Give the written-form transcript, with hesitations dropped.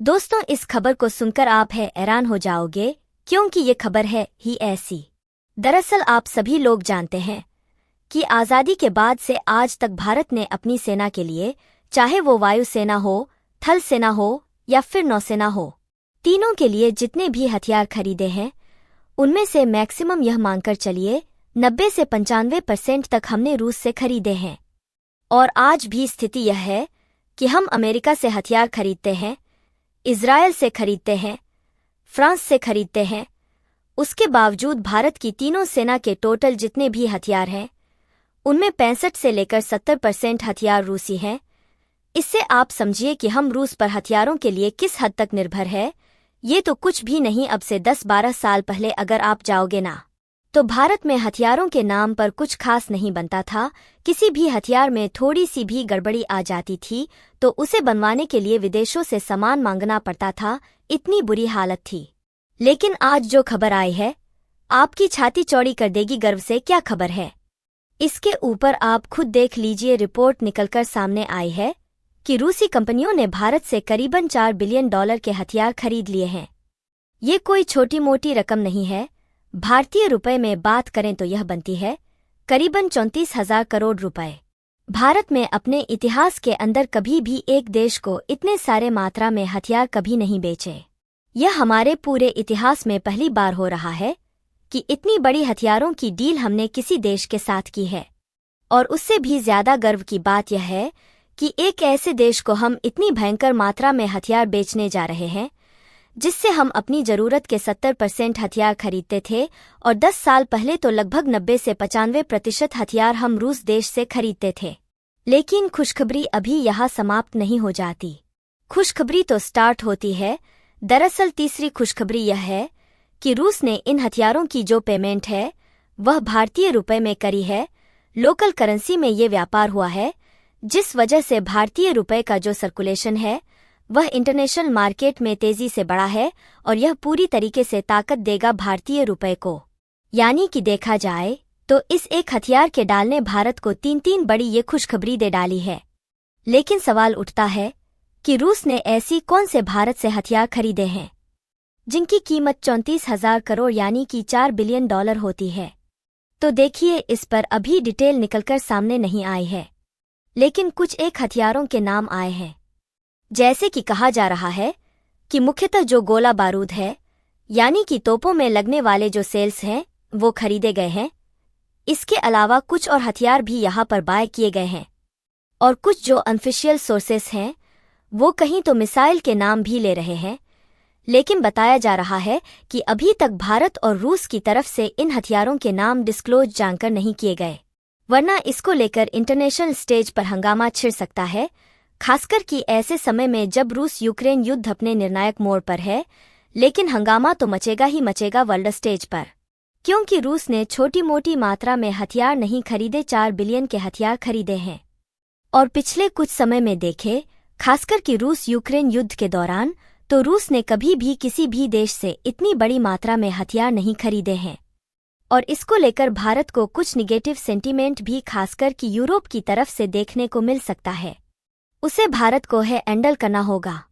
दोस्तों, इस खबर को सुनकर आप हैरान हो जाओगे, क्योंकि ये खबर है ही ऐसी। दरअसल आप सभी लोग जानते हैं कि आज़ादी के बाद से आज तक भारत ने अपनी सेना के लिए, चाहे वो वायुसेना हो, थल सेना हो या फिर नौसेना हो, तीनों के लिए जितने भी हथियार खरीदे हैं, उनमें से मैक्सिमम यह मानकर चलिए 90 से 95% तक हमने रूस से खरीदे हैं। और आज भी स्थिति यह है कि हम अमेरिका से हथियार खरीदते हैं, इजरायल से खरीदते हैं, फ्रांस से खरीदते हैं। उसके बावजूद भारत की तीनों सेना के टोटल जितने भी हथियार हैं, उनमें 65 से लेकर 70% हथियार रूसी हैं। इससे आप समझिए कि हम रूस पर हथियारों के लिए किस हद तक निर्भर है। ये तो कुछ भी नहीं, अब से 10-12 साल पहले अगर आप जाओगे ना, तो भारत में हथियारों के नाम पर कुछ खास नहीं बनता था। किसी भी हथियार में थोड़ी सी भी गड़बड़ी आ जाती थी तो उसे बनवाने के लिए विदेशों से सामान मांगना पड़ता था, इतनी बुरी हालत थी। लेकिन आज जो खबर आई है, आपकी छाती चौड़ी कर देगी गर्व से। क्या खबर है, इसके ऊपर आप खुद देख लीजिए। रिपोर्ट निकलकर सामने आई है कि रूसी कंपनियों ने भारत से करीबन $4 बिलियन के हथियार खरीद लिए हैं। ये कोई छोटी मोटी रकम नहीं है। भारतीय रुपए में बात करें तो यह बनती है करीबन 34,000 करोड़ रुपए। भारत में अपने इतिहास के अंदर कभी भी एक देश को इतने सारे मात्रा में हथियार कभी नहीं बेचे। यह हमारे पूरे इतिहास में पहली बार हो रहा है कि इतनी बड़ी हथियारों की डील हमने किसी देश के साथ की है। और उससे भी ज्यादा गर्व की बात यह है कि एक ऐसे देश को हम इतनी भयंकर मात्रा में हथियार बेचने जा रहे हैं, जिससे हम अपनी जरूरत के 70% हथियार खरीदते थे। और 10 साल पहले तो लगभग 90 से 95% हथियार हम रूस देश से खरीदते थे। लेकिन खुशखबरी अभी यहाँ समाप्त नहीं हो जाती। खुशखबरी तो स्टार्ट होती है। दरअसल तीसरी खुशखबरी यह है कि रूस ने इन हथियारों की जो पेमेंट है, वह भारतीय रुपए में करी है। लोकल करेंसी में ये व्यापार हुआ है, जिस वजह से भारतीय रुपए का जो सर्कुलेशन है, वह इंटरनेशनल मार्केट में तेजी से बढ़ा है। और यह पूरी तरीके से ताकत देगा भारतीय रुपए को। यानी कि देखा जाए तो इस एक हथियार के डाल ने भारत को 3 बड़ी ये खुशखबरी दे डाली है। लेकिन सवाल उठता है कि रूस ने ऐसी कौन से भारत से हथियार खरीदे हैं जिनकी कीमत 34,000 करोड़ यानी कि $4 बिलियन होती है। तो देखिए, इस पर अभी डिटेल निकलकर सामने नहीं आई है, लेकिन कुछ एक हथियारों के नाम आए हैं। जैसे कि कहा जा रहा है कि मुख्यतः जो गोला बारूद है, यानी कि तोपों में लगने वाले जो सेल्स हैं, वो खरीदे गए हैं। इसके अलावा कुछ और हथियार भी यहाँ पर बाय किए गए हैं। और कुछ जो अनऑफिशियल सोर्सेस हैं, वो कहीं तो मिसाइल के नाम भी ले रहे हैं। लेकिन बताया जा रहा है कि अभी तक भारत और रूस की तरफ से इन हथियारों के नाम डिस्क्लोज जानकर नहीं किए गए, वरना इसको लेकर इंटरनेशनल स्टेज पर हंगामा छिड़ सकता है। खासकर कि ऐसे समय में जब रूस यूक्रेन युद्ध अपने निर्णायक मोड़ पर है। लेकिन हंगामा तो मचेगा ही मचेगा वर्ल्ड स्टेज पर, क्योंकि रूस ने छोटी मोटी मात्रा में हथियार नहीं खरीदे, 4 बिलियन के हथियार खरीदे हैं। और पिछले कुछ समय में देखे, खासकर कि रूस यूक्रेन युद्ध के दौरान, तो रूस ने कभी भी किसी भी देश से इतनी बड़ी मात्रा में हथियार नहीं खरीदे हैं। और इसको लेकर भारत को कुछ निगेटिव सेंटीमेंट भी खासकर कि यूरोप की तरफ से देखने को मिल सकता है। उसे भारत को हैंडल करना होगा।